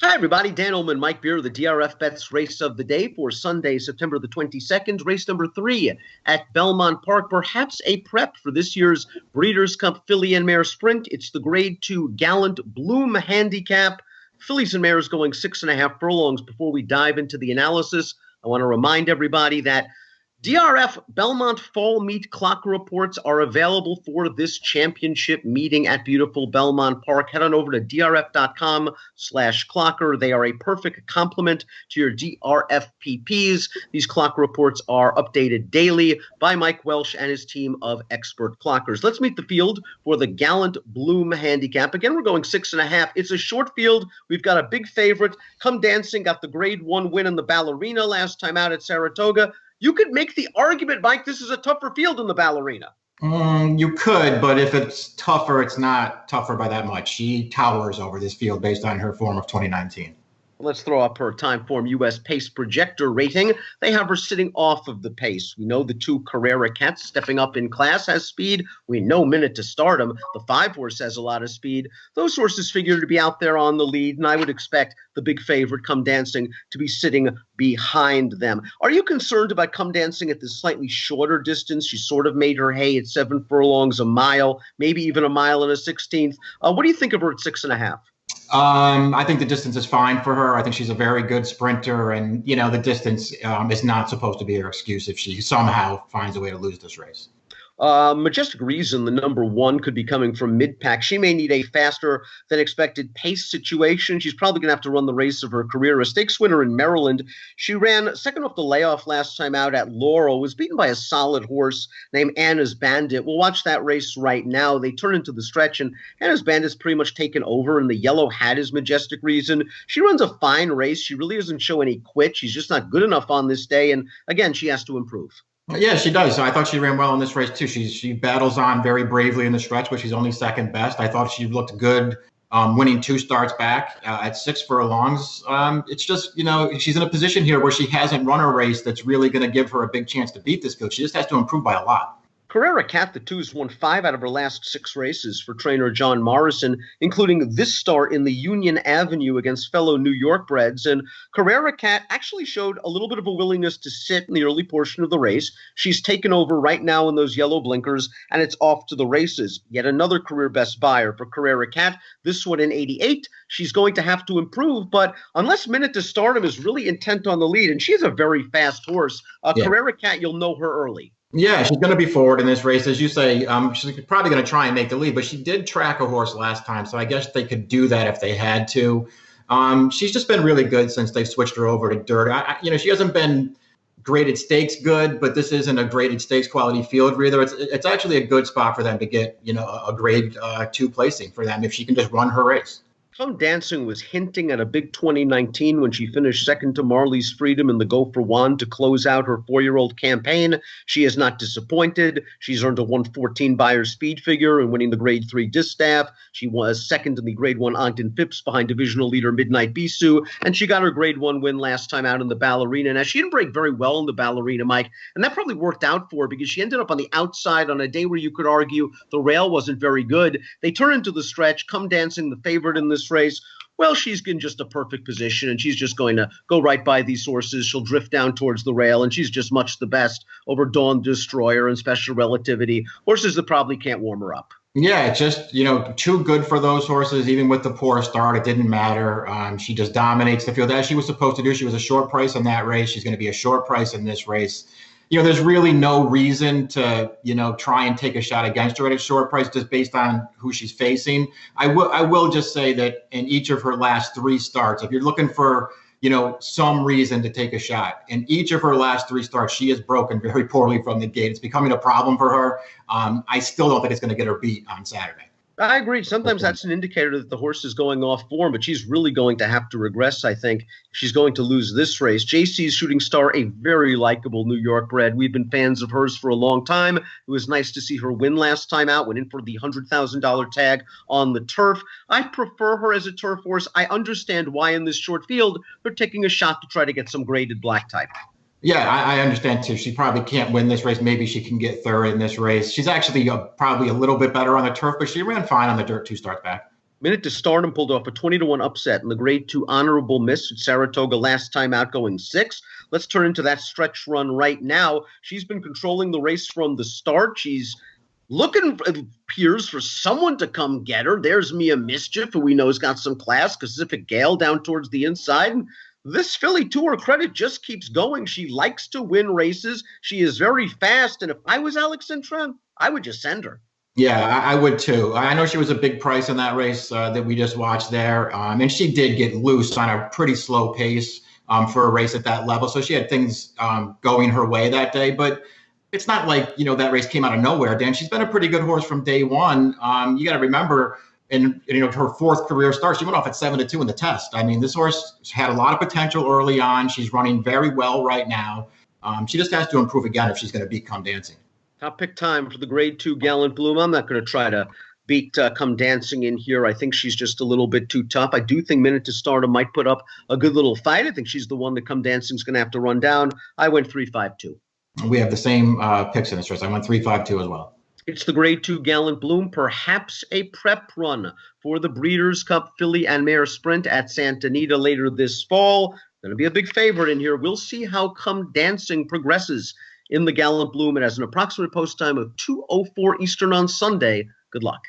Hi, everybody. Dan Illman and Mike Beer, the DRFBets race of the day for Sunday, September the 22nd, race number 3 at Belmont Park. Perhaps a prep for this year's Breeders' Cup Filly and Mare Sprint. It's the Grade 2 Gallant Bloom Handicap. Fillies and mares going 6.5 furlongs. Before we dive into the analysis, I want to remind everybody that DRF Belmont Fall Meet clock reports are available for this championship meeting at beautiful Belmont Park. Head on over to drf.com/clocker. They are a perfect complement to your DRFPPs. These clock reports are updated daily by Mike Welsh and his team of expert clockers. Let's meet the field for the Gallant Bloom Handicap. Again, we're going 6.5. It's a short field. We've got a big favorite. Come Dancing got the Grade 1 win in the Ballerina last time out at Saratoga. You could make the argument, Mike, this is a tougher field than the Ballerina. You could, but if it's tougher, it's not tougher by that much. She towers over this field based on her form of 2019. Let's throw up her Timeform U.S. Pace Projector rating. They have her sitting off of the pace. We know the 2 Carrera Cats stepping up in class has speed. We know Minute to Stardom. The 5 horse has a lot of speed. Those horses figure to be out there on the lead, and I would expect the big favorite, Come Dancing, to be sitting behind them. Are you concerned about Come Dancing at this slightly shorter distance? She sort of made her hay at 7 furlongs, a mile, maybe even a mile and a 16th. What do you think of her at 6.5? I think the distance is fine for her. I think she's a very good sprinter, and the distance is not supposed to be her excuse if she somehow finds a way to lose this race. Majestic Reason, the number 1, could be coming from mid-pack. She may need a faster than expected pace situation. She's probably going to have to run the race of her career. A stakes winner in Maryland. She ran second off the layoff last time out at Laurel, was beaten by a solid horse named Anna's Bandit. We'll watch that race right now. They turn into the stretch, and Anna's Bandit's pretty much taken over, and the yellow hat is Majestic Reason. She runs a fine race. She really doesn't show any quit. She's just not good enough on this day, and again, she has to improve. Yeah, she does. I thought she ran well in this race, too. She battles on very bravely in the stretch, but she's only second best. I thought she looked good winning 2 starts back at 6 furlongs. It's just, she's in a position here where she hasn't run a race that's really going to give her a big chance to beat this field. She just has to improve by a lot. Carrera Cat, the 2, has won 5 out of her last 6 races for trainer John Morrison, including this start in the Union Avenue against fellow New York breds. And Carrera Cat actually showed a little bit of a willingness to sit in the early portion of the race. She's taken over right now in those yellow blinkers, and it's off to the races. Yet another career best buyer for Carrera Cat, this one in 88. She's going to have to improve, but unless Minute to Stardom is really intent on the lead, and she's a very fast horse, Carrera Cat, you'll know her early. Yeah, she's going to be forward in this race. As you say, she's probably going to try and make the lead, but she did track a horse last time, so I guess they could do that if they had to. She's just been really good since they switched her over to dirt. She hasn't been graded stakes good, but this isn't a graded stakes quality field either. It's actually a good spot for them to get, a grade 2 placing for them if she can just run her race. Come Dancing was hinting at a big 2019 when she finished second to Marley's Freedom in the Go for One to close out her 4-year-old campaign. She has not disappointed. She's earned a 114 Beyer speed figure and winning the Grade 3 Distaff. She was second in the Grade 1 Ogden Phipps behind divisional leader Midnight Bisou, and she got her Grade 1 win last time out in the Ballerina. Now, she didn't break very well in the Ballerina, Mike, and that probably worked out for her because she ended up on the outside on a day where you could argue the rail wasn't very good. They turn into the stretch. Come Dancing, the favorite in this race. Well, she's in just a perfect position, and she's just going to go right by these horses. She'll drift down towards the rail, and she's just much the best over Dawn Destroyer and Special Relativity, horses that probably can't warm her up. Yeah, just, too good for those horses. Even with the poor start, it didn't matter. She just dominates the field as she was supposed to do. She was a short price in that race. She's going to be a short price in this race. There's really no reason to, try and take a shot against her at a short price just based on who she's facing. I will just say that in each of her last 3 starts, if you're looking for, some reason to take a shot, in each of her last 3 starts, she has broken very poorly from the gate. It's becoming a problem for her. I still don't think it's going to get her beat on Saturday. I agree. Sometimes that's an indicator that the horse is going off form, but she's really going to have to regress, I think. She's going to lose this race. JC's Shooting Star, a very likable New York bred. We've been fans of hers for a long time. It was nice to see her win last time out, went in for the $100,000 tag on the turf. I prefer her as a turf horse. I understand why in this short field they're taking a shot to try to get some graded black type. Yeah, I understand too. She probably can't win this race. Maybe she can get third in this race. She's actually probably a little bit better on the turf, but she ran fine on the dirt 2 starts back. Minute to Stardom pulled off a 20-1 upset in the Grade 2 Honorable Miss at Saratoga last time out, going 6. Let's turn into that stretch run right now. She's been controlling the race from the start. She's looking, it appears, for someone to come get her. There's Mia Mischief, who we know has got some class. Pacific Gale down towards the inside. And this filly, to her credit, just keeps going. She likes to win races. She is very fast. And if I was Alex Cintron, I would just send her. Yeah, I would too. I know she was a big price in that race that we just watched there. And she did get loose on a pretty slow pace for a race at that level. So she had things going her way that day. But it's not like, that race came out of nowhere, Dan. She's been a pretty good horse from day one. You got to remember, in her fourth career start, she went off at 7-2 in the test. I mean, this horse had a lot of potential early on. She's running very well right now. She just has to improve again if she's going to beat Come Dancing. Top pick time for the Grade 2 Gallant Bloom. I'm not going to try to beat Come Dancing in here. I think she's just a little bit too tough. I do think Minute to Stardom might put up a good little fight. I think she's the one that Come Dancing's going to have to run down. I went 3-5-2. We have the same picks in this race. I went 3-5-2 as well. It's the Grade 2 Gallant Bloom, perhaps a prep run for the Breeders' Cup Filly and Mare Sprint at Santa Anita later this fall. Going to be a big favorite in here. We'll see how Come Dancing progresses in the Gallant Bloom. It has an approximate post time of 2:04 Eastern on Sunday. Good luck.